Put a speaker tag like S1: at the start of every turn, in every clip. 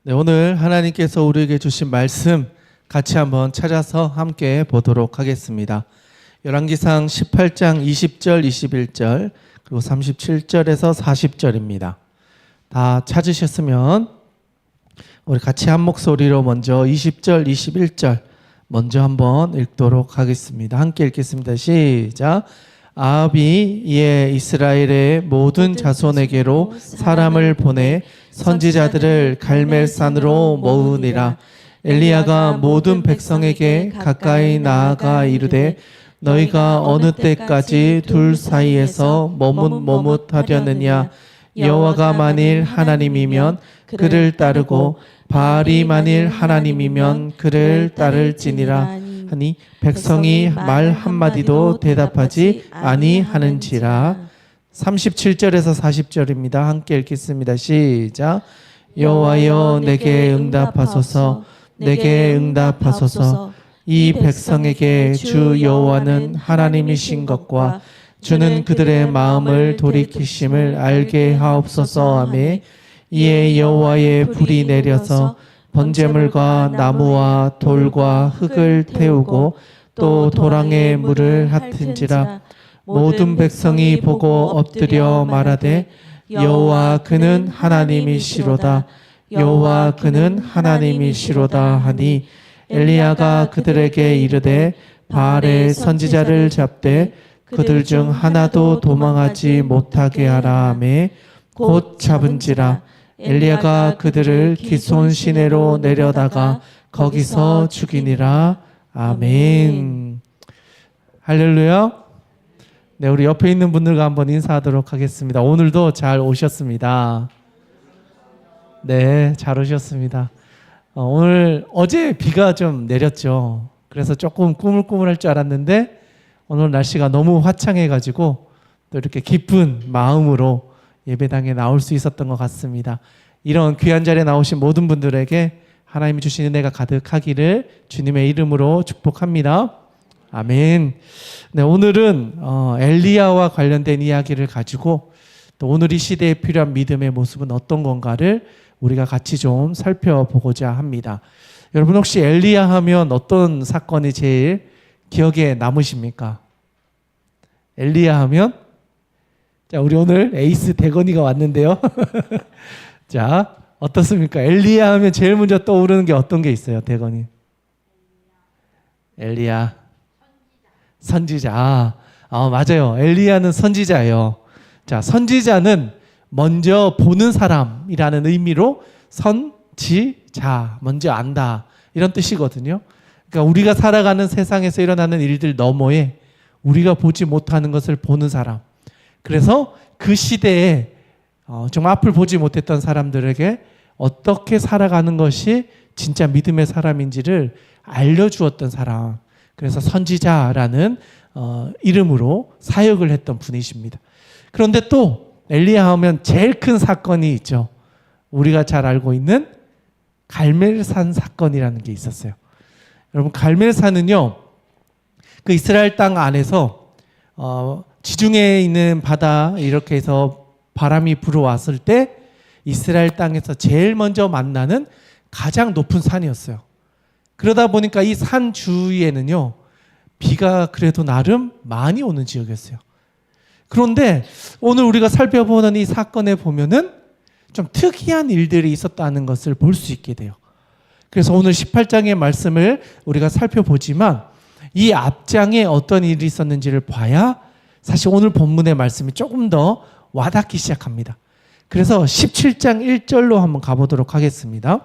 S1: 네, 오늘 하나님께서 우리에게 주신 말씀 같이 한번 찾아서 함께 보도록 하겠습니다. 열왕기상 18장 20절, 21절 그리고 37절에서 40절입니다. 다 찾으셨으면 우리 같이 한 목소리로 먼저 20절, 21절 먼저 한번 읽도록 하겠습니다. 함께 읽겠습니다. 시작. 아합이 이에 이스라엘의 모든 자손에게로 사람을 보내 선지자들을 갈멜산으로 모으니라. 엘리야가 모든 백성에게 가까이 나아가 이르되 너희가 어느 때까지 둘 사이에서 머뭇머뭇하려느냐. 여호와가 만일 하나님이면 그를 따르고 바알이 만일 하나님이면 그를 따를지니라 하니 백성이 말 한마디도 대답하지 아니하는지라. 37절에서 40절입니다. 함께 읽겠습니다. 시작. 여호와여 내게 응답하소서. 내게 응답하소서. 이 백성에게 주 여호와는 하나님이신 것과 주는 그들의 마음을 돌이키심을 알게 하옵소서 하매 이에 여호와의 불이 내려서 번제물과 나무와 돌과 흙을 태우고 또 도랑에 물을 핫은지라. 모든 백성이 보고 엎드려 말하되 여호와 그는 하나님이시로다. 여호와 그는 하나님이시로다 하니 엘리야가 그들에게 이르되 바알의 선지자를 잡되 그들 중 하나도 도망하지 못하게 하라 하매 곧 잡은지라. 엘리야가 그들을 기손 시내로 내려다가 거기서 죽이니라. 아멘. 할렐루야. 네, 우리 옆에 있는 분들과 한번 인사하도록 하겠습니다. 오늘도 잘 오셨습니다. 네, 잘 오셨습니다. 어제 비가 좀 내렸죠. 그래서 조금 꾸물꾸물할 줄 알았는데 오늘 날씨가 너무 화창해가지고 또 이렇게 기쁜 마음으로 예배당에 나올 수 있었던 것 같습니다. 이런 귀한 자리에 나오신 모든 분들에게 하나님이 주신 은혜가 가득하기를 주님의 이름으로 축복합니다. 아멘. 네, 오늘은 엘리야와 관련된 이야기를 가지고 또 오늘 이 시대에 필요한 믿음의 모습은 어떤 건가를 우리가 같이 좀 살펴보고자 합니다. 여러분 혹시 엘리야 하면 어떤 사건이 제일 기억에 남으십니까? 엘리야 하면 자, 우리 오늘 에이스 대건이가 왔는데요. 자, 어떻습니까? 엘리야 하면 제일 먼저 떠오르는 게 어떤 게 있어요, 대건이? 엘리야. 선지자. 맞아요. 엘리야는 선지자예요. 자, 선지자는 먼저 보는 사람이라는 의미로 선지자, 먼저 안다. 이런 뜻이거든요. 그러니까 우리가 살아가는 세상에서 일어나는 일들 너머에 우리가 보지 못하는 것을 보는 사람. 그래서 그 시대에 정말 앞을 보지 못했던 사람들에게 어떻게 살아가는 것이 진짜 믿음의 사람인지를 알려주었던 사람. 그래서 선지자라는 이름으로 사역을 했던 분이십니다. 그런데 또 엘리야 하면 제일 큰 사건이 있죠. 우리가 잘 알고 있는 갈멜산 사건이라는 게 있었어요. 여러분 갈멜산은요, 그 이스라엘 땅 안에서 지중해에 있는 바다 이렇게 해서 바람이 불어왔을 때 이스라엘 땅에서 제일 먼저 만나는 가장 높은 산이었어요. 그러다 보니까 이 산 주위에는요, 비가 그래도 나름 많이 오는 지역이었어요. 그런데 오늘 우리가 살펴보는 이 사건에 보면은 좀 특이한 일들이 있었다는 것을 볼 수 있게 돼요. 그래서 오늘 18장의 말씀을 우리가 살펴보지만 이 앞장에 어떤 일이 있었는지를 봐야 사실 오늘 본문의 말씀이 조금 더 와닿기 시작합니다. 그래서 17장 1절로 한번 가보도록 하겠습니다.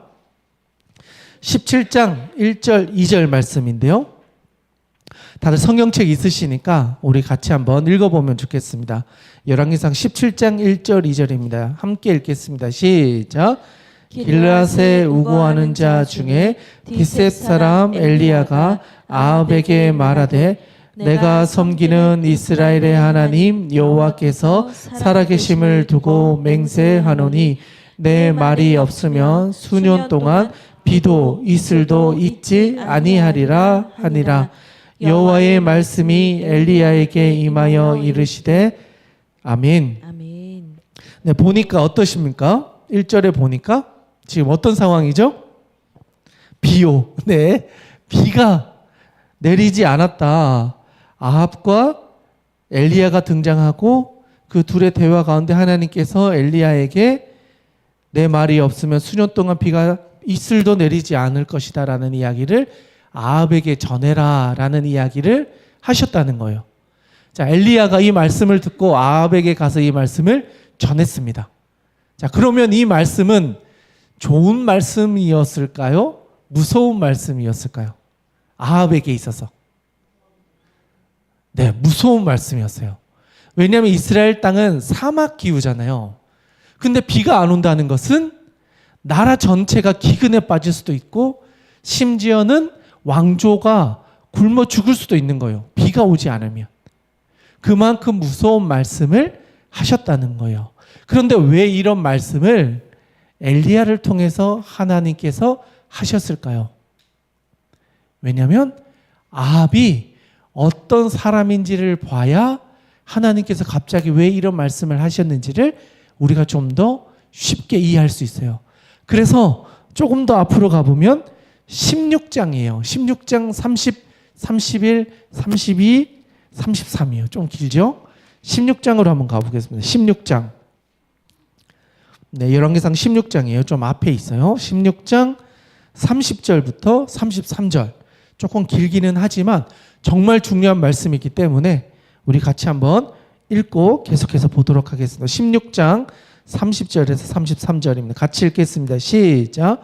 S1: 17장 1절 2절 말씀인데요. 다들 성경책 있으시니까 우리 같이 한번 읽어보면 좋겠습니다. 열왕기상 17장 1절 2절입니다. 함께 읽겠습니다. 시작. 길르앗에 우고하는 자 중에 디셋 사람 엘리야가 아합에게 말하되 내가 섬기는 이스라엘의 하나님 여호와께서 살아계심을 두고 맹세하노니 내 말이 없으면 수년 동안 비도 이슬도 있지 아니하리라 하니라. 여호와의 말씀이 엘리야에게 임하여 이르시되 아멘.
S2: 아멘.
S1: 네, 보니까 어떠십니까? 1절에 보니까 지금 어떤 상황이죠? 비요. 네. 비가 내리지 않았다. 아합과 엘리야가 등장하고 그 둘의 대화 가운데 하나님께서 엘리야에게 내 말이 없으면 수년 동안 비가 이슬도 내리지 않을 것이다 라는 이야기를 아합에게 전해라 라는 이야기를 하셨다는 거예요. 자, 엘리야가 이 말씀을 듣고 아합에게 가서 이 말씀을 전했습니다. 자, 그러면 이 말씀은 좋은 말씀이었을까요? 무서운 말씀이었을까요? 아합에게 있어서. 네, 무서운 말씀이었어요. 왜냐하면 이스라엘 땅은 사막 기후잖아요. 근데 비가 안 온다는 것은 나라 전체가 기근에 빠질 수도 있고 심지어는 왕조가 굶어 죽을 수도 있는 거예요. 비가 오지 않으면. 그만큼 무서운 말씀을 하셨다는 거예요. 그런데 왜 이런 말씀을 엘리야를 통해서 하나님께서 하셨을까요? 왜냐하면 아합이 어떤 사람인지를 봐야 하나님께서 갑자기 왜 이런 말씀을 하셨는지를 우리가 좀 더 쉽게 이해할 수 있어요. 그래서 조금 더 앞으로 가보면 16장이에요. 16장 30, 31, 32, 33이에요. 좀 길죠? 16장으로 한번 가보겠습니다. 16장. 네, 열왕기상 16장이에요. 좀 앞에 있어요. 16장 30절부터 33절. 조금 길기는 하지만 정말 중요한 말씀이기 때문에 우리 같이 한번 읽고 계속해서 보도록 하겠습니다. 16장 30절에서 33절입니다. 같이 읽겠습니다. 시작.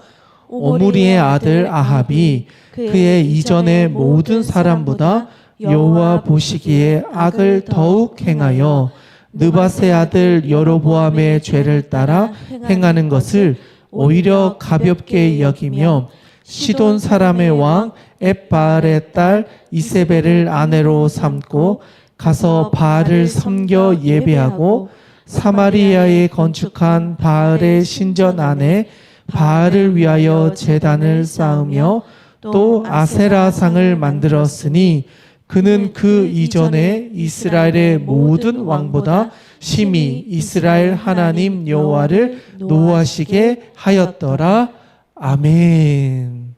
S1: 오므리의 아들 아합이 그의 이전의 모든 사람보다 여호와 보시기에 악을 더욱 행하여 느밧의 아들 여로보암의 죄를 따라 행하는 것을 오히려 가볍게 여기며 시돈 사람의 왕 엣바알의 딸 이세벨을 아내로 삼고 가서 바알을 섬겨 예배하고 사마리아에 건축한 바알의 신전 안에 바알을 위하여 제단을 쌓으며 또 아세라상을 만들었으니 그는 그 이전에 이스라엘의 모든 왕보다 심히 이스라엘 하나님 여호와를 노하시게 하였더라. 아멘.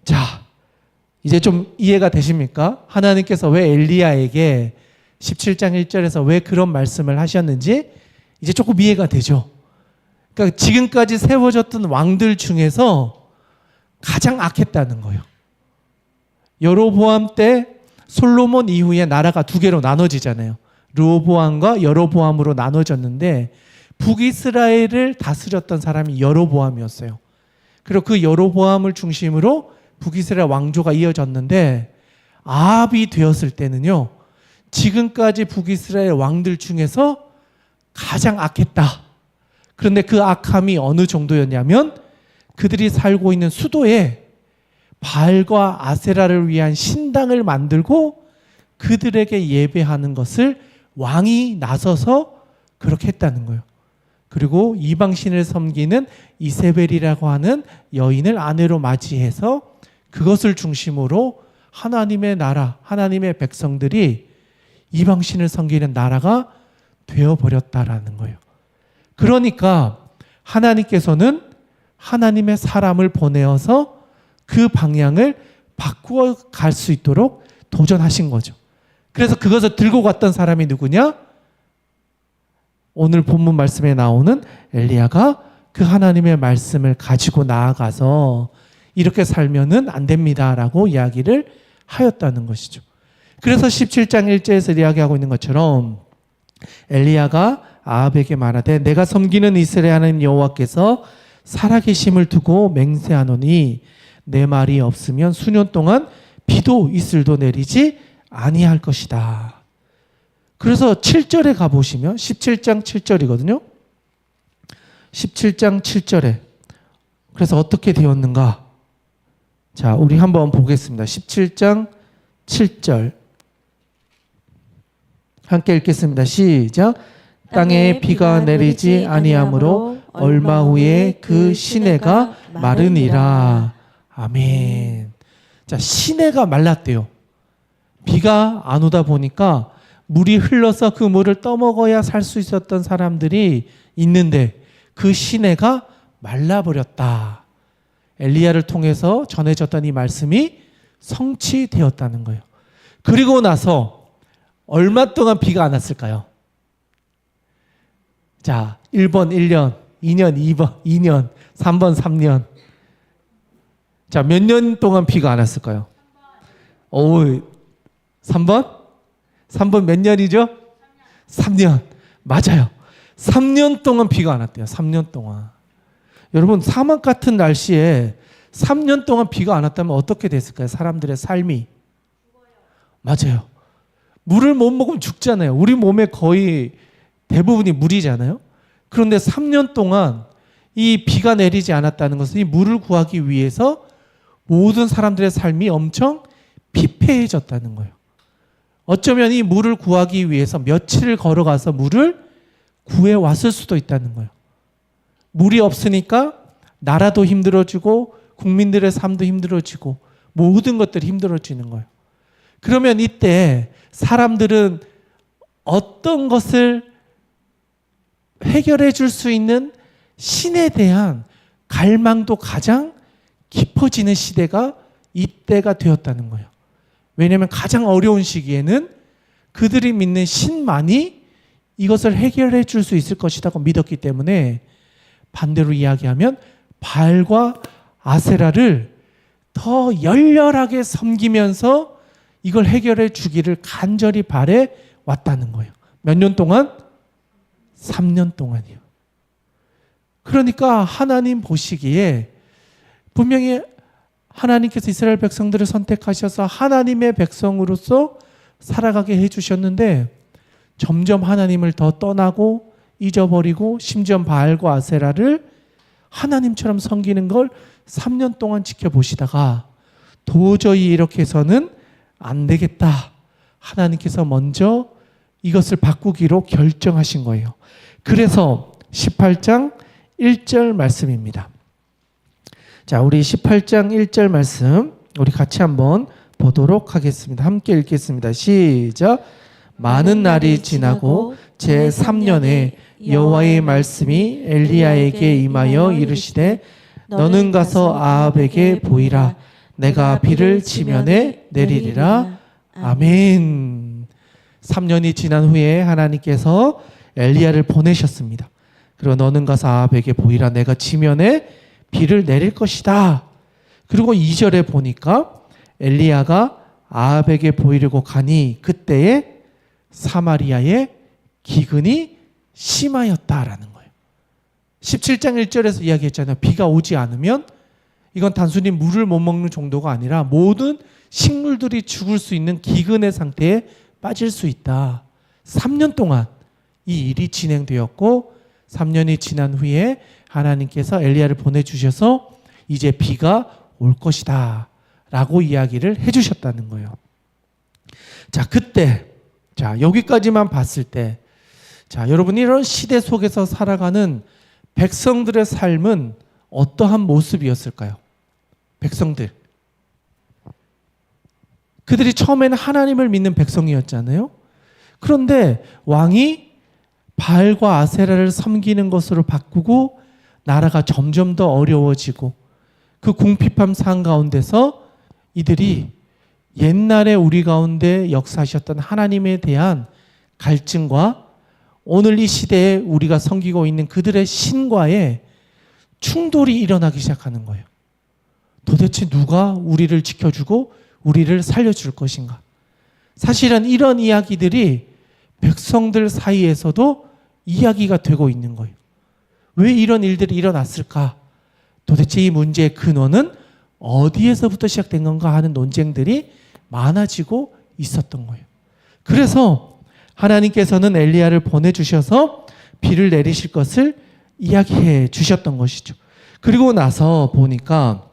S1: 자, 이제 좀 이해가 되십니까? 하나님께서 왜 엘리야에게 17장 1절에서 왜 그런 말씀을 하셨는지 이제 조금 이해가 되죠. 그러니까 지금까지 세워졌던 왕들 중에서 가장 악했다는 거예요. 여로보암 때 솔로몬 이후에 나라가 두 개로 나눠지잖아요. 르호보암과 여로보암으로 나눠졌는데 북이스라엘을 다스렸던 사람이 여로보암이었어요. 그리고 그 여로보암을 중심으로 북이스라엘 왕조가 이어졌는데 아합이 되었을 때는요. 지금까지 북이스라엘 왕들 중에서 가장 악했다. 그런데 그 악함이 어느 정도였냐면 그들이 살고 있는 수도에 바알과 아세라를 위한 신당을 만들고 그들에게 예배하는 것을 왕이 나서서 그렇게 했다는 거예요. 그리고 이방신을 섬기는 이세벨이라고 하는 여인을 아내로 맞이해서 그것을 중심으로 하나님의 나라, 하나님의 백성들이 이방신을 섬기는 나라가 되어버렸다라는 거예요. 그러니까 하나님께서는 하나님의 사람을 보내어서 그 방향을 바꾸어 갈 수 있도록 도전하신 거죠. 그래서 그것을 들고 갔던 사람이 누구냐? 오늘 본문 말씀에 나오는 엘리야가 그 하나님의 말씀을 가지고 나아가서 이렇게 살면은 안 됩니다라고 이야기를 하였다는 것이죠. 그래서 17장 1절에서 이야기하고 있는 것처럼 엘리야가 아합에게 말하되 내가 섬기는 이스라엘 하나님 여호와께서 살아계심을 두고 맹세하노니 내 말이 없으면 수년 동안 비도 이슬도 내리지 아니할 것이다. 그래서 7절에 가보시면 17장 7절이거든요. 17장 7절에 그래서 어떻게 되었는가? 자, 우리 한번 보겠습니다. 17장 7절 함께 읽겠습니다. 시작. 땅에 비가 내리지 아니하므로 얼마 후에 그 시내가 마르니라. 아멘. 자, 시내가 말랐대요. 비가 안 오다 보니까 물이 흘러서 그 물을 떠먹어야 살 수 있었던 사람들이 있는데 그 시내가 말라버렸다. 엘리야를 통해서 전해졌던 이 말씀이 성취되었다는 거예요. 그리고 나서 얼마 동안 비가 안 왔을까요? 자, 1번 1년, 2년 2번 2년, 3번 3년. 자, 몇 년 동안 비가 안 왔을까요? 오, 3번? 3번 몇 년이죠? 3년. 맞아요. 3년 동안 비가 안 왔대요. 3년 동안. 여러분, 사막 같은 날씨에 3년 동안 비가 안 왔다면 어떻게 됐을까요? 사람들의 삶이. 맞아요. 물을 못 먹으면 죽잖아요. 우리 몸에 거의 대부분이 물이잖아요. 그런데 3년 동안 이 비가 내리지 않았다는 것은 이 물을 구하기 위해서 모든 사람들의 삶이 엄청 피폐해졌다는 거예요. 어쩌면 이 물을 구하기 위해서 며칠을 걸어가서 물을 구해왔을 수도 있다는 거예요. 물이 없으니까 나라도 힘들어지고 국민들의 삶도 힘들어지고 모든 것들이 힘들어지는 거예요. 그러면 이때 사람들은 어떤 것을 해결해 줄 수 있는 신에 대한 갈망도 가장 깊어지는 시대가 이때가 되었다는 거예요. 왜냐하면 가장 어려운 시기에는 그들이 믿는 신만이 이것을 해결해 줄 수 있을 것이라고 믿었기 때문에 반대로 이야기하면 바알과 아세라를 더 열렬하게 섬기면서 이걸 해결해 주기를 간절히 바래 왔다는 거예요. 몇 년 동안? 3년 동안이요. 그러니까 하나님 보시기에 분명히 하나님께서 이스라엘 백성들을 선택하셔서 하나님의 백성으로서 살아가게 해주셨는데 점점 하나님을 더 떠나고 잊어버리고 심지어 바알과 아세라를 하나님처럼 섬기는 걸 3년 동안 지켜보시다가 도저히 이렇게 해서는 안 되겠다. 하나님께서 먼저 이것을 바꾸기로 결정하신 거예요. 그래서 18장 1절 말씀입니다. 자, 우리 18장 1절 말씀 우리 같이 한번 보도록 하겠습니다. 함께 읽겠습니다. 시작. 많은 날이 지나고 제3년에 여호와의 말씀이 엘리야에게 임하여 이르시되 너는 가서 아합에게 보이라. 내가 비를 지면에 내리리라. 아멘. 3년이 지난 후에 하나님께서 엘리야를 보내셨습니다. 그리고 너는 가서 아합에게 보이라. 내가 지면에 비를 내릴 것이다. 그리고 2절에 보니까 엘리야가 아합에게 보이려고 가니 그때에 사마리아에 기근이 심하였다라는 거예요. 17장 1절에서 이야기했잖아요. 비가 오지 않으면 이건 단순히 물을 못 먹는 정도가 아니라 모든 식물들이 죽을 수 있는 기근의 상태에 빠질 수 있다. 3년 동안 이 일이 진행되었고 3년이 지난 후에 하나님께서 엘리야를 보내주셔서 이제 비가 올 것이다 라고 이야기를 해주셨다는 거예요. 자, 그때 자 여기까지만 봤을 때 자 여러분 이런 시대 속에서 살아가는 백성들의 삶은 어떠한 모습이었을까요? 백성들 그들이 처음에는 하나님을 믿는 백성이었잖아요. 그런데 왕이 바알과 아세라를 섬기는 것으로 바꾸고 나라가 점점 더 어려워지고 그 궁핍함 상 가운데서 이들이 옛날에 우리 가운데 역사하셨던 하나님에 대한 갈증과 오늘 이 시대에 우리가 섬기고 있는 그들의 신과의 충돌이 일어나기 시작하는 거예요. 도대체 누가 우리를 지켜주고 우리를 살려줄 것인가? 사실은 이런 이야기들이 백성들 사이에서도 이야기가 되고 있는 거예요. 왜 이런 일들이 일어났을까? 도대체 이 문제의 근원은 어디에서부터 시작된 건가 하는 논쟁들이 많아지고 있었던 거예요. 그래서 하나님께서는 엘리야를 보내주셔서 비를 내리실 것을 이야기해 주셨던 것이죠. 그리고 나서 보니까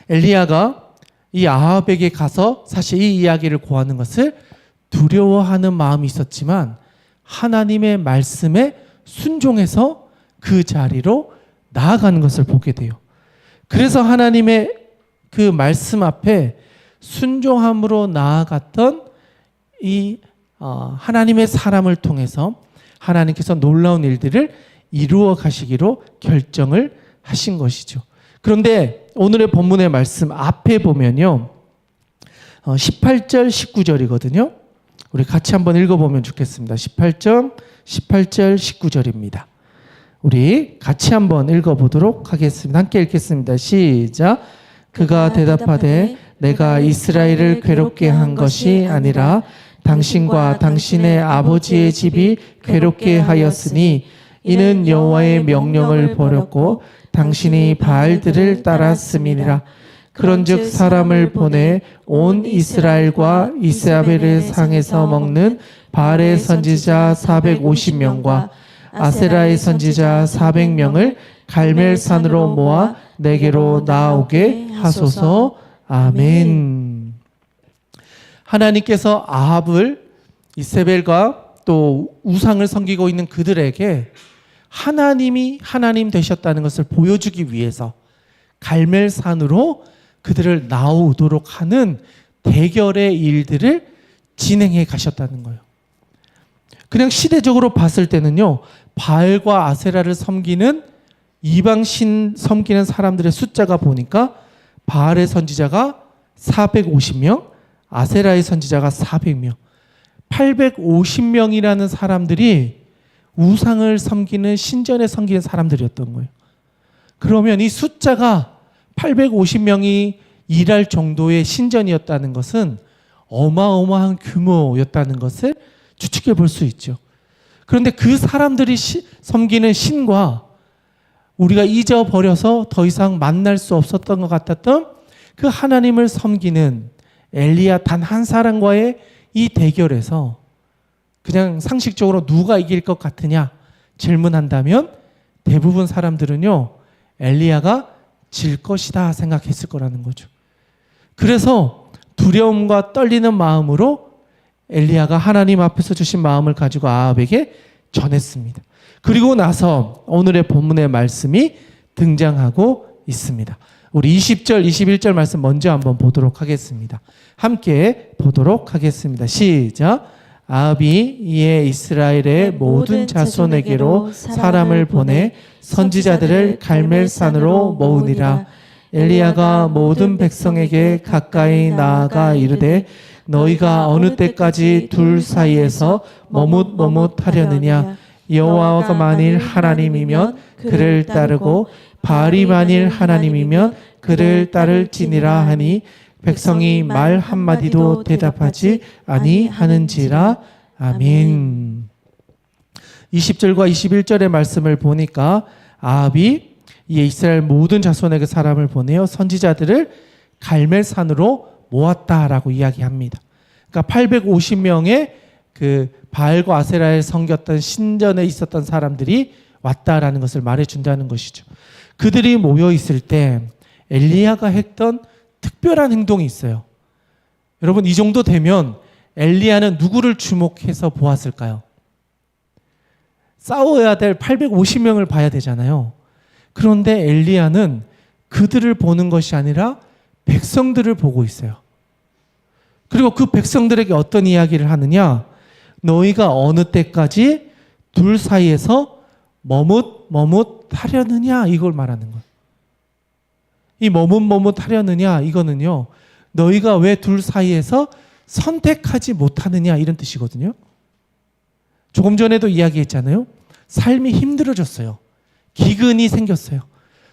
S1: 엘리야가 이 아합에게 가서 사실 이 이야기를 고하는 것을 두려워하는 마음이 있었지만 하나님의 말씀에 순종해서 그 자리로 나아가는 것을 보게 돼요. 그래서 하나님의 그 말씀 앞에 순종함으로 나아갔던 이 하나님의 사람을 통해서 하나님께서 놀라운 일들을 이루어 가시기로 결정을 하신 것이죠. 그런데 오늘의 본문의 말씀 앞에 보면요. 18절, 19절이거든요. 우리 같이 한번 읽어보면 좋겠습니다. 18절, 19절입니다. 우리 같이 한번 읽어보도록 하겠습니다. 함께 읽겠습니다. 시작. 그가 대답하되 내가 이스라엘을 괴롭게 한 것이 아니라 당신과 당신의 아버지의 집이 괴롭게 하였으니 이는 여호와의 명령을 버렸고 당신이 바알들을 따랐음이니라. 그런즉 사람을 보내 온 이스라엘과 이스라엘의 상에서 먹는 바알의 선지자 450명과 아세라의 선지자 400명을 갈멜산으로 모아 내게로 나오게 하소서. 아멘. 하나님께서 아합을 이세벨과 또 우상을 섬기고 있는 그들에게 하나님이 하나님 되셨다는 것을 보여주기 위해서 갈멜산으로 그들을 나오도록 하는 대결의 일들을 진행해 가셨다는 거예요. 그냥 시대적으로 봤을 때는요, 바알과 아세라를 섬기는 이방신 섬기는 사람들의 숫자가 보니까 바알의 선지자가 450명, 아세라의 선지자가 400명, 850명이라는 사람들이 우상을 섬기는 신전에 섬기는 사람들이었던 거예요. 그러면 이 숫자가 850명이 일할 정도의 신전이었다는 것은 어마어마한 규모였다는 것을 추측해 볼 수 있죠. 그런데 그 사람들이 섬기는 신과 우리가 잊어버려서 더 이상 만날 수 없었던 것 같았던 그 하나님을 섬기는 엘리야 단 한 사람과의 이 대결에서 그냥 상식적으로 누가 이길 것 같으냐 질문한다면 대부분 사람들은요, 엘리야가 질 것이다 생각했을 거라는 거죠. 그래서 두려움과 떨리는 마음으로 엘리야가 하나님 앞에서 주신 마음을 가지고 아합에게 전했습니다. 그리고 나서 오늘의 본문의 말씀이 등장하고 있습니다. 우리 20절, 21절 말씀 먼저 한번 보도록 하겠습니다. 함께 보도록 하겠습니다. 시작. 아합이 이에 이스라엘의 모든 자손에게로 사람을 보내 선지자들을 갈멜산으로 모으니라. 엘리야가 모든 백성에게 가까이 나아가 이르되 너희가 어느 때까지 둘 사이에서 머뭇머뭇하려느냐. 여호와가 만일 하나님이면 그를 따르고 바알이 만일 하나님이면 그를 따를지니라 하니 백성이 말 한마디도 대답하지 아니하는지라. 아멘. 20절과 21절의 말씀을 보니까 아합이 이스라엘 모든 자손에게 사람을 보내어 선지자들을 갈멜산으로 모았다라고 이야기합니다. 그러니까 850명의 그 바알과 아세라에 섬겼던 신전에 있었던 사람들이 왔다라는 것을 말해준다는 것이죠. 그들이 모여 있을 때 엘리야가 했던 특별한 행동이 있어요. 여러분, 이 정도 되면 엘리야는 누구를 주목해서 보았을까요? 싸워야 될 850명을 봐야 되잖아요. 그런데 엘리야는 그들을 보는 것이 아니라 백성들을 보고 있어요. 그리고 그 백성들에게 어떤 이야기를 하느냐? 너희가 어느 때까지 둘 사이에서 머뭇머뭇하려느냐, 이걸 말하는 거예요. 이 머뭇머뭇하려느냐, 이거는요, 너희가 왜 둘 사이에서 선택하지 못하느냐, 이런 뜻이거든요. 조금 전에도 이야기했잖아요. 삶이 힘들어졌어요. 기근이 생겼어요.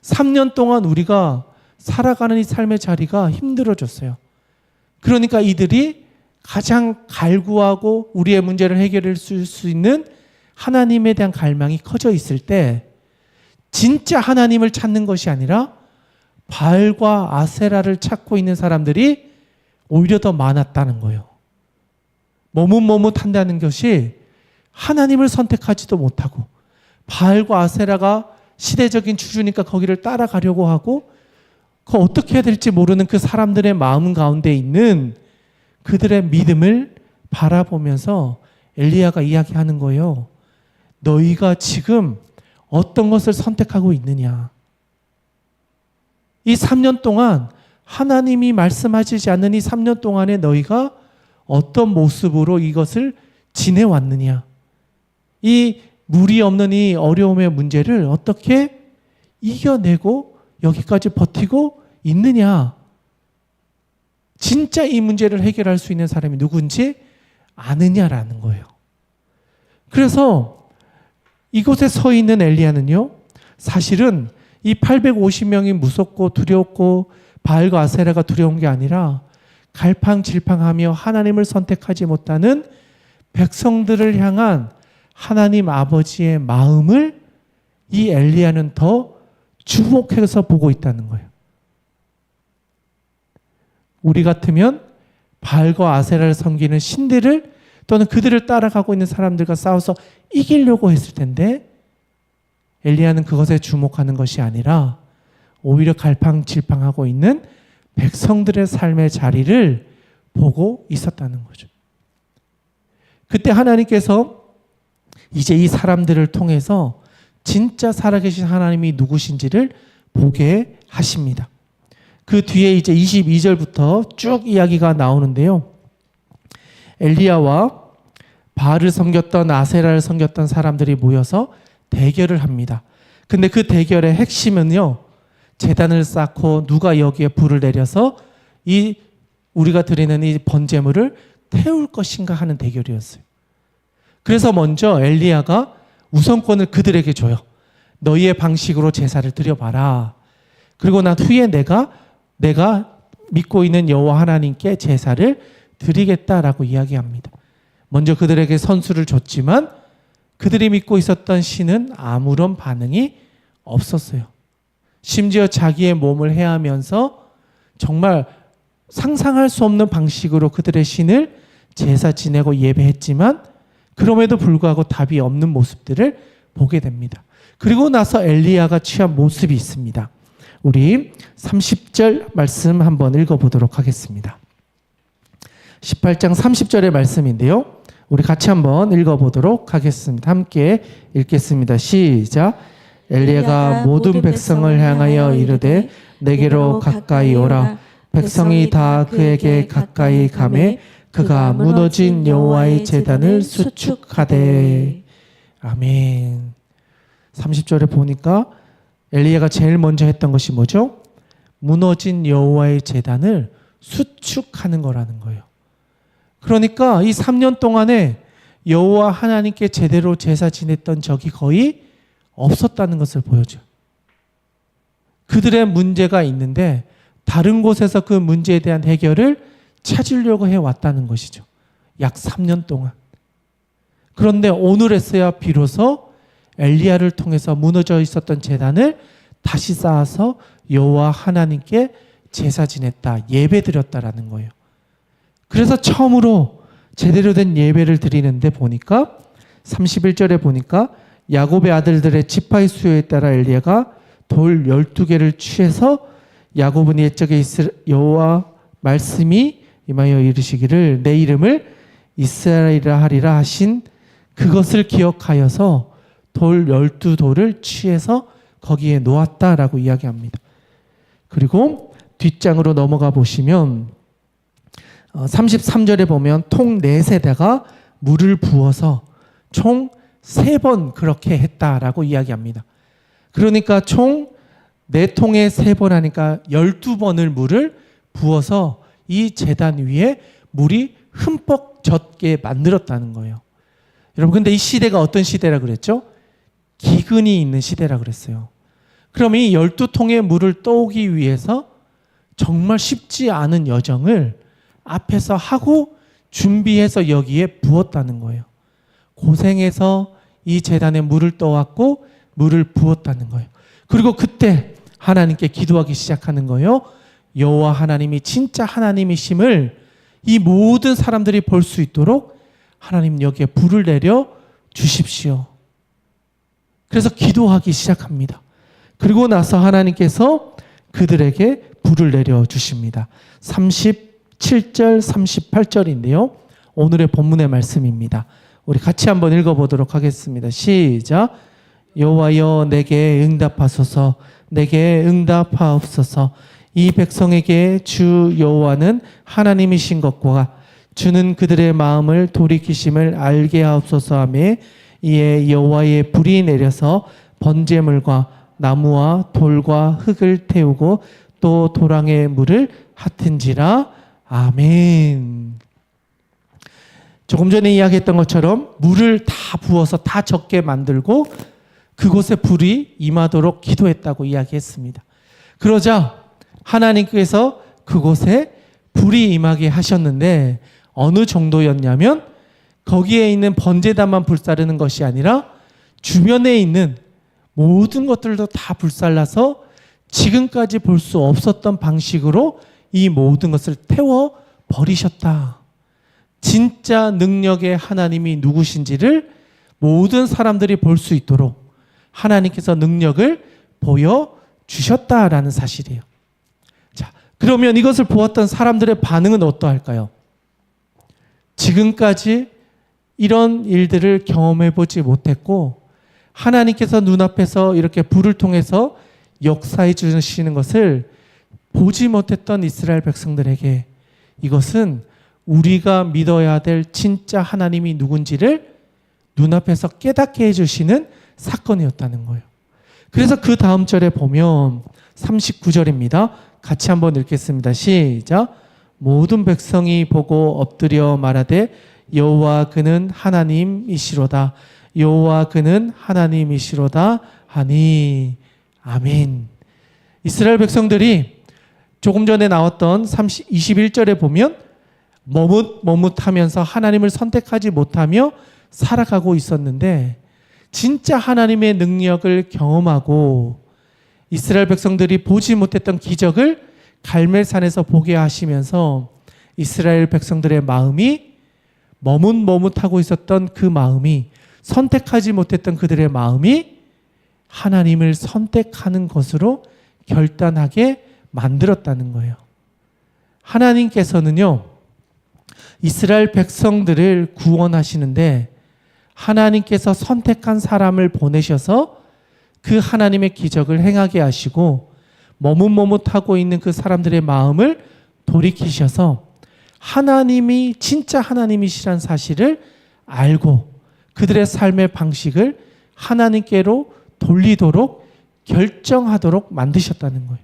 S1: 3년 동안 우리가 살아가는 이 삶의 자리가 힘들어졌어요. 그러니까 이들이 가장 갈구하고 우리의 문제를 해결할 수 있는 하나님에 대한 갈망이 커져 있을 때 진짜 하나님을 찾는 것이 아니라 바알과 아세라를 찾고 있는 사람들이 오히려 더 많았다는 거예요. 머뭇머뭇한다는 것이 하나님을 선택하지도 못하고 바알과 아세라가 시대적인 주주니까 거기를 따라가려고 하고 그 어떻게 해야 될지 모르는 그 사람들의 마음 가운데 있는 그들의 믿음을 바라보면서 엘리야가 이야기하는 거예요. 너희가 지금 어떤 것을 선택하고 있느냐. 이 3년 동안 하나님이 말씀하시지 않는 이 3년 동안에 너희가 어떤 모습으로 이것을 지내왔느냐. 이 물이 없는 이 어려움의 문제를 어떻게 이겨내고 여기까지 버티고 있느냐? 진짜 이 문제를 해결할 수 있는 사람이 누군지 아느냐라는 거예요. 그래서 이곳에 서 있는 엘리야는요, 사실은 이 850명이 무섭고 두렵고 바알과 아세라가 두려운 게 아니라 갈팡질팡하며 하나님을 선택하지 못하는 백성들을 향한 하나님 아버지의 마음을 이 엘리야는 더 주목해서 보고 있다는 거예요. 우리 같으면 바알과 아세라를 섬기는 신들을 또는 그들을 따라가고 있는 사람들과 싸워서 이기려고 했을 텐데 엘리야는 그것에 주목하는 것이 아니라 오히려 갈팡질팡하고 있는 백성들의 삶의 자리를 보고 있었다는 거죠. 그때 하나님께서 이제 이 사람들을 통해서 진짜 살아계신 하나님이 누구신지를 보게 하십니다. 그 뒤에 이제 22절부터 쭉 이야기가 나오는데요. 엘리야와 바알을 섬겼던 아세라를 섬겼던 사람들이 모여서 대결을 합니다. 근데 그 대결의 핵심은요, 제단을 쌓고 누가 여기에 불을 내려서 이 우리가 드리는 이 번제물을 태울 것인가 하는 대결이었어요. 그래서 먼저 엘리야가 우선권을 그들에게 줘요. 너희의 방식으로 제사를 드려봐라. 그리고 난 후에 내가 믿고 있는 여호와 하나님께 제사를 드리겠다라고 이야기합니다. 먼저 그들에게 선수를 줬지만 그들이 믿고 있었던 신은 아무런 반응이 없었어요. 심지어 자기의 몸을 해하면서 정말 상상할 수 없는 방식으로 그들의 신을 제사 지내고 예배했지만 그럼에도 불구하고 답이 없는 모습들을 보게 됩니다. 그리고 나서 엘리야가 취한 모습이 있습니다. 우리 30절 말씀 한번 읽어보도록 하겠습니다. 18장 30절의 말씀인데요. 우리 같이 한번 읽어보도록 하겠습니다. 함께 읽겠습니다. 시작. 엘리야가 모든 백성을 향하여 이르되 내게로 가까이 오라. 백성이 다 그에게 가까이 가매 그가 무너진 여호와의 제단을 수축하되. 아멘. 30절에 보니까 엘리야가 제일 먼저 했던 것이 뭐죠? 무너진 여호와의 제단을 수축하는 거라는 거예요. 그러니까 이 3년 동안에 여호와 하나님께 제대로 제사 지냈던 적이 거의 없었다는 것을 보여줘요. 그들의 문제가 있는데 다른 곳에서 그 문제에 대한 해결을 찾으려고 해왔다는 것이죠. 약 3년 동안. 그런데 오늘에서야 비로소 엘리야를 통해서 무너져 있었던 제단을 다시 쌓아서 여호와 하나님께 제사 지냈다, 예배 드렸다라는 거예요. 그래서 처음으로 제대로 된 예배를 드리는데 보니까 31절에 보니까 야곱의 아들들의 지파의 수요에 따라 엘리야가 돌 12개를 취해서 야곱은 옛적에 여호와 말씀이 임하여 이르시기를 내 이름을 이스라엘이라 하리라 하신 그것을 기억하여서 돌 12돌을 취해서 거기에 놓았다라고 이야기합니다. 그리고 뒷장으로 넘어가 보시면 33절에 보면 통 4세대가 물을 부어서 총 3번 그렇게 했다라고 이야기합니다. 그러니까 총 4통에 3번 하니까 12번을 물을 부어서 이 제단 위에 물이 흠뻑 젖게 만들었다는 거예요. 여러분, 근데 이 시대가 어떤 시대라 그랬죠? 기근이 있는 시대라 그랬어요. 그럼 이 12통의 물을 떠오기 위해서 정말 쉽지 않은 여정을 앞에서 하고 준비해서 여기에 부었다는 거예요. 고생해서 이 제단에 물을 떠왔고 물을 부었다는 거예요. 그리고 그때 하나님께 기도하기 시작하는 거예요. 여호와 하나님이 진짜 하나님이심을 이 모든 사람들이 볼 수 있도록 하나님 여기에 불을 내려 주십시오. 그래서 기도하기 시작합니다. 그리고 나서 하나님께서 그들에게 불을 내려 주십니다. 37절, 38절인데요. 오늘의 본문의 말씀입니다. 우리 같이 한번 읽어보도록 하겠습니다. 시작. 여호와여 내게 응답하소서. 내게 응답하옵소서. 이 백성에게 주 여호와는 하나님이신 것과 주는 그들의 마음을 돌이키심을 알게 하옵소서 하며 이에 여호와의 불이 내려서 번제물과 나무와 돌과 흙을 태우고 또 도랑에 물을 핫은지라. 아멘. 조금 전에 이야기했던 것처럼 물을 다 부어서 다 적게 만들고 그곳에 불이 임하도록 기도했다고 이야기했습니다. 그러자 하나님께서 그곳에 불이 임하게 하셨는데 어느 정도였냐면 거기에 있는 번제단만 불사르는 것이 아니라 주변에 있는 모든 것들도 다 불살라서 지금까지 볼 수 없었던 방식으로 이 모든 것을 태워 버리셨다. 진짜 능력의 하나님이 누구신지를 모든 사람들이 볼 수 있도록 하나님께서 능력을 보여주셨다라는 사실이에요. 자, 그러면 이것을 보았던 사람들의 반응은 어떠할까요? 지금까지 이런 일들을 경험해 보지 못했고 하나님께서 눈앞에서 이렇게 불을 통해서 역사해 주시는 것을 보지 못했던 이스라엘 백성들에게 이것은 우리가 믿어야 될 진짜 하나님이 누군지를 눈앞에서 깨닫게 해주시는 사건이었다는 거예요. 그래서 그 다음 절에 보면 39절입니다. 같이 한번 읽겠습니다. 시작. 모든 백성이 보고 엎드려 말하되 여호와 그는 하나님이시로다. 여호와 그는 하나님이시로다 하니. 아멘. 이스라엘 백성들이 조금 전에 나왔던 21절에 보면 머뭇머뭇하면서 하나님을 선택하지 못하며 살아가고 있었는데 진짜 하나님의 능력을 경험하고 이스라엘 백성들이 보지 못했던 기적을 갈멜산에서 보게 하시면서 이스라엘 백성들의 마음이 머뭇머뭇하고 있었던 그 마음이 선택하지 못했던 그들의 마음이 하나님을 선택하는 것으로 결단하게 만들었다는 거예요. 하나님께서는요, 이스라엘 백성들을 구원하시는데 하나님께서 선택한 사람을 보내셔서 그 하나님의 기적을 행하게 하시고 머뭇머뭇하고 있는 그 사람들의 마음을 돌이키셔서 하나님이 진짜 하나님이시란 사실을 알고 그들의 삶의 방식을 하나님께로 돌리도록 결정하도록 만드셨다는 거예요.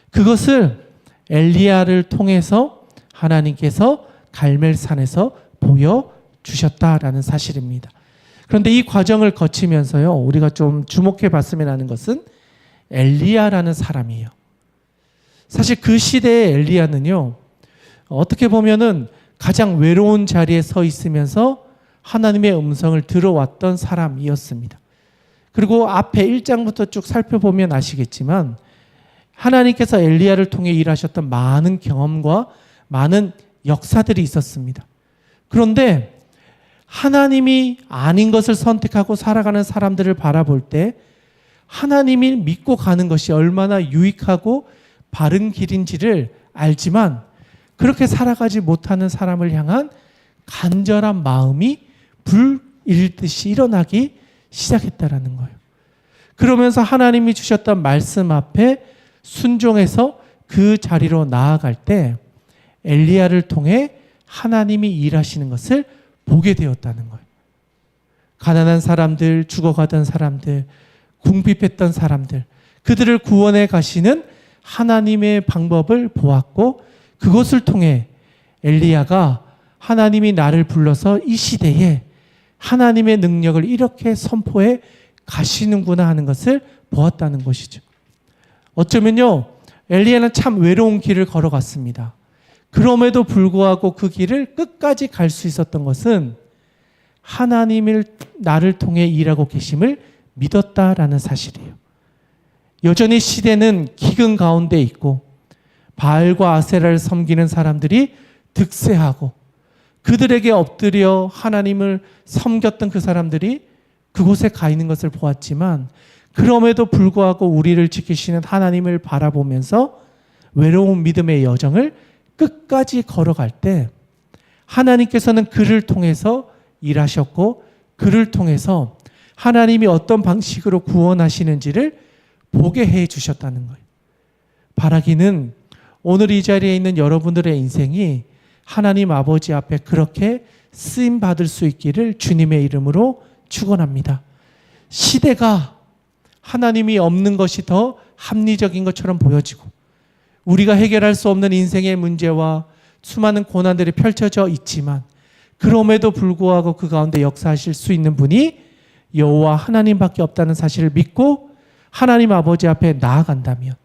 S1: 그것을 엘리야를 통해서 하나님께서 갈멜산에서 보여주셨다라는 사실입니다. 그런데 이 과정을 거치면서요, 우리가 좀 주목해 봤으면 하는 것은 엘리야라는 사람이에요. 사실 그 시대의 엘리야는요, 어떻게 보면은 가장 외로운 자리에 서 있으면서 하나님의 음성을 들어왔던 사람이었습니다. 그리고 앞에 1장부터 쭉 살펴보면 아시겠지만 하나님께서 엘리야를 통해 일하셨던 많은 경험과 많은 역사들이 있었습니다. 그런데 하나님이 아닌 것을 선택하고 살아가는 사람들을 바라볼 때 하나님이 믿고 가는 것이 얼마나 유익하고 바른 길인지를 알지만 그렇게 살아가지 못하는 사람을 향한 간절한 마음이 불일듯이 일어나기 시작했다라는 거예요. 그러면서 하나님이 주셨던 말씀 앞에 순종해서 그 자리로 나아갈 때 엘리야를 통해 하나님이 일하시는 것을 보게 되었다는 거예요. 가난한 사람들, 죽어가던 사람들, 궁핍했던 사람들, 그들을 구원해 가시는 하나님의 방법을 보았고 그것을 통해 엘리야가 하나님이 나를 불러서 이 시대에 하나님의 능력을 이렇게 선포해 가시는구나 하는 것을 보았다는 것이죠. 어쩌면요, 엘리야는 참 외로운 길을 걸어갔습니다. 그럼에도 불구하고 그 길을 끝까지 갈 수 있었던 것은 하나님을 나를 통해 일하고 계심을 믿었다라는 사실이에요. 여전히 시대는 기근 가운데 있고 바알과 아세라를 섬기는 사람들이 득세하고 그들에게 엎드려 하나님을 섬겼던 그 사람들이 그곳에 가 있는 것을 보았지만 그럼에도 불구하고 우리를 지키시는 하나님을 바라보면서 외로운 믿음의 여정을 끝까지 걸어갈 때 하나님께서는 그를 통해서 일하셨고 그를 통해서 하나님이 어떤 방식으로 구원하시는지를 보게 해 주셨다는 거예요. 바라기는 오늘 이 자리에 있는 여러분들의 인생이 하나님 아버지 앞에 그렇게 쓰임 받을 수 있기를 주님의 이름으로 축원합니다. 시대가 하나님이 없는 것이 더 합리적인 것처럼 보여지고 우리가 해결할 수 없는 인생의 문제와 수많은 고난들이 펼쳐져 있지만 그럼에도 불구하고 그 가운데 역사하실 수 있는 분이 여호와 하나님밖에 없다는 사실을 믿고 하나님 아버지 앞에 나아간다면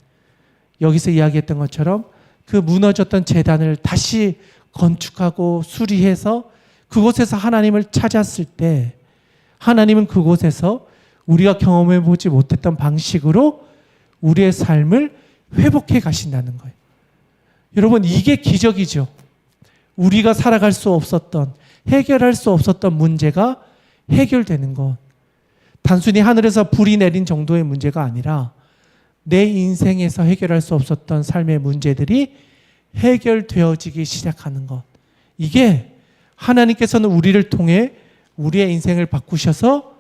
S1: 여기서 이야기했던 것처럼 그 무너졌던 제단을 다시 건축하고 수리해서 그곳에서 하나님을 찾았을 때 하나님은 그곳에서 우리가 경험해 보지 못했던 방식으로 우리의 삶을 회복해 가신다는 거예요. 여러분, 이게 기적이죠. 우리가 살아갈 수 없었던, 해결할 수 없었던 문제가 해결되는 것. 단순히 하늘에서 불이 내린 정도의 문제가 아니라 내 인생에서 해결할 수 없었던 삶의 문제들이 해결되어지기 시작하는 것. 이게 하나님께서는 우리를 통해 우리의 인생을 바꾸셔서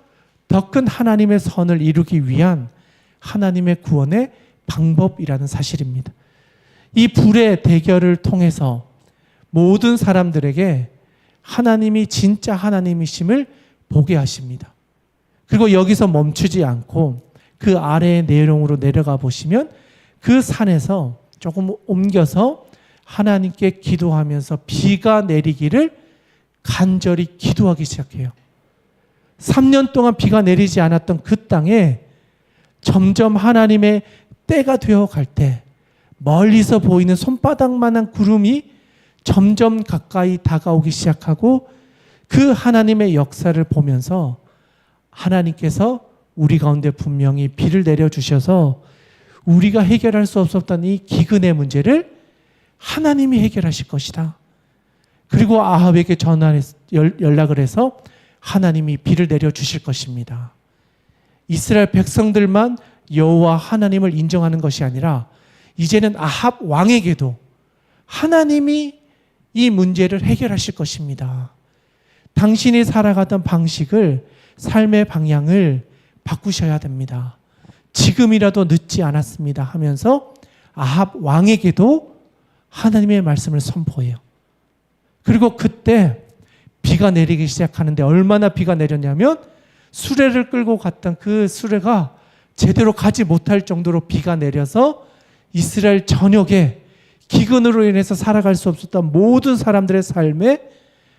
S1: 더 큰 하나님의 선을 이루기 위한 하나님의 구원의 방법이라는 사실입니다. 이 불의 대결을 통해서 모든 사람들에게 하나님이 진짜 하나님이심을 보게 하십니다. 그리고 여기서 멈추지 않고 그 아래의 내용으로 내려가 보시면 그 산에서 조금 옮겨서 하나님께 기도하면서 비가 내리기를 간절히 기도하기 시작해요. 3년 동안 비가 내리지 않았던 그 땅에 점점 하나님의 때가 되어 갈 때 멀리서 보이는 손바닥만한 구름이 점점 가까이 다가오기 시작하고 그 하나님의 역사를 보면서 하나님께서 우리 가운데 분명히 비를 내려주셔서 우리가 해결할 수 없었던 이 기근의 문제를 하나님이 해결하실 것이다. 그리고 아합에게 연락을 해서 하나님이 비를 내려주실 것입니다. 이스라엘 백성들만 여호와 하나님을 인정하는 것이 아니라 이제는 아합 왕에게도 하나님이 이 문제를 해결하실 것입니다. 당신이 살아가던 방식을, 삶의 방향을 바꾸셔야 됩니다. 지금이라도 늦지 않았습니다 하면서 아합 왕에게도 하나님의 말씀을 선포해요. 그리고 그때 비가 내리기 시작하는데 얼마나 비가 내렸냐면 수레를 끌고 갔던 그 수레가 제대로 가지 못할 정도로 비가 내려서 이스라엘 전역에 기근으로 인해서 살아갈 수 없었던 모든 사람들의 삶에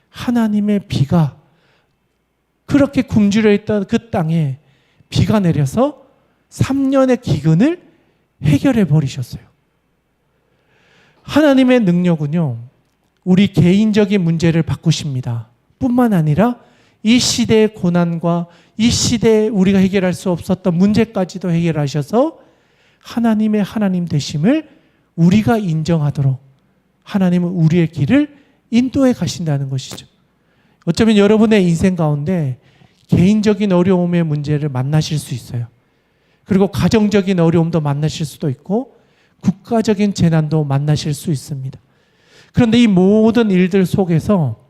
S1: 하나님의 비가 그렇게 굶주려 있던 그 땅에 비가 내려서 3년의 기근을 해결해 버리셨어요. 하나님의 능력은요, 우리 개인적인 문제를 바꾸십니다. 뿐만 아니라 이 시대의 고난과 이 시대에 우리가 해결할 수 없었던 문제까지도 해결하셔서 하나님의 하나님 되심을 우리가 인정하도록 하나님은 우리의 길을 인도해 가신다는 것이죠. 어쩌면 여러분의 인생 가운데 개인적인 어려움의 문제를 만나실 수 있어요. 그리고 가정적인 어려움도 만나실 수도 있고 국가적인 재난도 만나실 수 있습니다. 그런데 이 모든 일들 속에서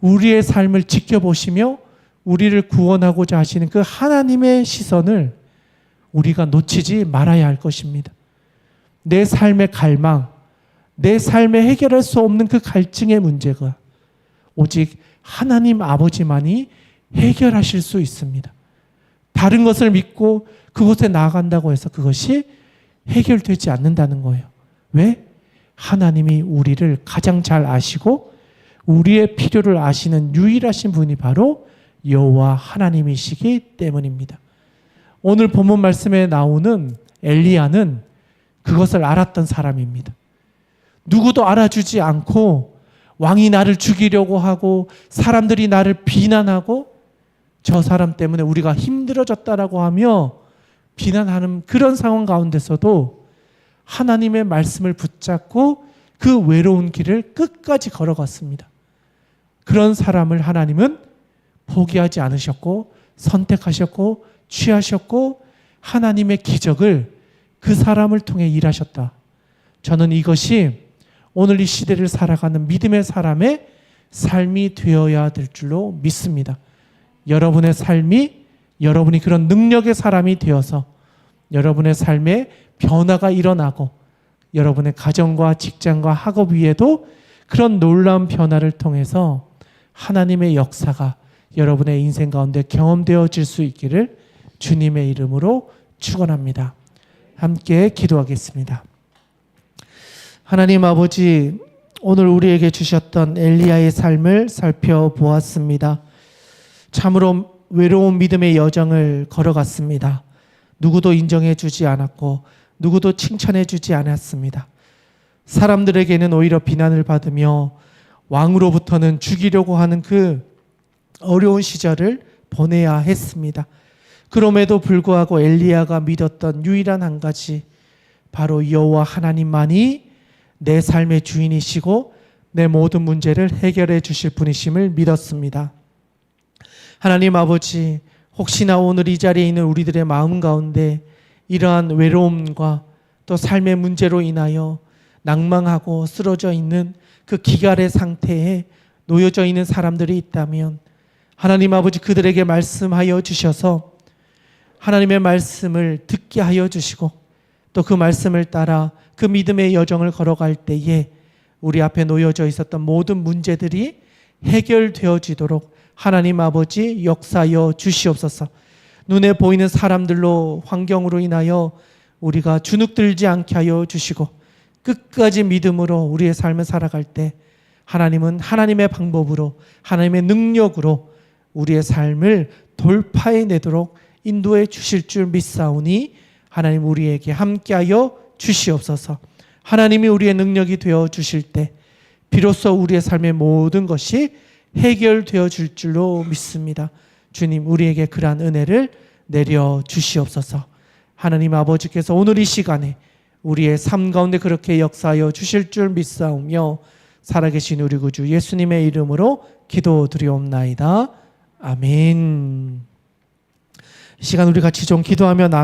S1: 우리의 삶을 지켜보시며 우리를 구원하고자 하시는 그 하나님의 시선을 우리가 놓치지 말아야 할 것입니다. 내 삶의 갈망, 내 삶에 해결할 수 없는 그 갈증의 문제가 오직 하나님 아버지만이 해결하실 수 있습니다. 다른 것을 믿고 그곳에 나아간다고 해서 그것이 해결되지 않는다는 거예요. 왜? 하나님이 우리를 가장 잘 아시고 우리의 필요를 아시는 유일하신 분이 바로 여호와 하나님이시기 때문입니다. 오늘 본문 말씀에 나오는 엘리야는 그것을 알았던 사람입니다. 누구도 알아주지 않고 왕이 나를 죽이려고 하고 사람들이 나를 비난하고 저 사람 때문에 우리가 힘들어졌다라고 하며 비난하는 그런 상황 가운데서도 하나님의 말씀을 붙잡고 그 외로운 길을 끝까지 걸어갔습니다. 그런 사람을 하나님은 포기하지 않으셨고 선택하셨고 취하셨고 하나님의 기적을 그 사람을 통해 일하셨다. 저는 이것이 오늘 이 시대를 살아가는 믿음의 사람의 삶이 되어야 될 줄로 믿습니다. 여러분의 삶이 여러분이 그런 능력의 사람이 되어서 여러분의 삶에 변화가 일어나고 여러분의 가정과 직장과 학업 위에도 그런 놀라운 변화를 통해서 하나님의 역사가 여러분의 인생 가운데 경험되어질 수 있기를 주님의 이름으로 축원합니다. 함께 기도하겠습니다. 하나님 아버지, 오늘 우리에게 주셨던 엘리야의 삶을 살펴보았습니다. 참으로 외로운 믿음의 여정을 걸어갔습니다. 누구도 인정해 주지 않았고 누구도 칭찬해 주지 않았습니다. 사람들에게는 오히려 비난을 받으며 왕으로부터는 죽이려고 하는 그 어려운 시절을 보내야 했습니다. 그럼에도 불구하고 엘리야가 믿었던 유일한 한 가지, 바로 여호와 하나님만이 내 삶의 주인이시고 내 모든 문제를 해결해 주실 분이심을 믿었습니다. 하나님 아버지, 혹시나 오늘 이 자리에 있는 우리들의 마음 가운데 이러한 외로움과 또 삶의 문제로 인하여 낭망하고 쓰러져 있는 그 기갈의 상태에 놓여져 있는 사람들이 있다면 하나님 아버지, 그들에게 말씀하여 주셔서 하나님의 말씀을 듣게 하여 주시고 또 그 말씀을 따라 그 믿음의 여정을 걸어갈 때에 우리 앞에 놓여져 있었던 모든 문제들이 해결되어지도록 하나님 아버지 역사하여 주시옵소서. 눈에 보이는 사람들로, 환경으로 인하여 우리가 주눅들지 않게 하여 주시고 끝까지 믿음으로 우리의 삶을 살아갈 때 하나님은 하나님의 방법으로, 하나님의 능력으로 우리의 삶을 돌파해내도록 인도해 주실 줄 믿사오니 하나님 우리에게 함께하여 주시옵소서. 하나님이 우리의 능력이 되어 주실 때 비로소 우리의 삶의 모든 것이 해결되어 줄 줄로 믿습니다. 주님, 우리에게 그러한 은혜를 내려 주시옵소서. 하나님 아버지께서 오늘 이 시간에 우리의 삶 가운데 그렇게 역사하여 주실 줄 믿사오며 살아계신 우리 구주 예수님의 이름으로 기도드리옵나이다. 아멘. 이 시간 우리 같이 좀 기도하며 나아가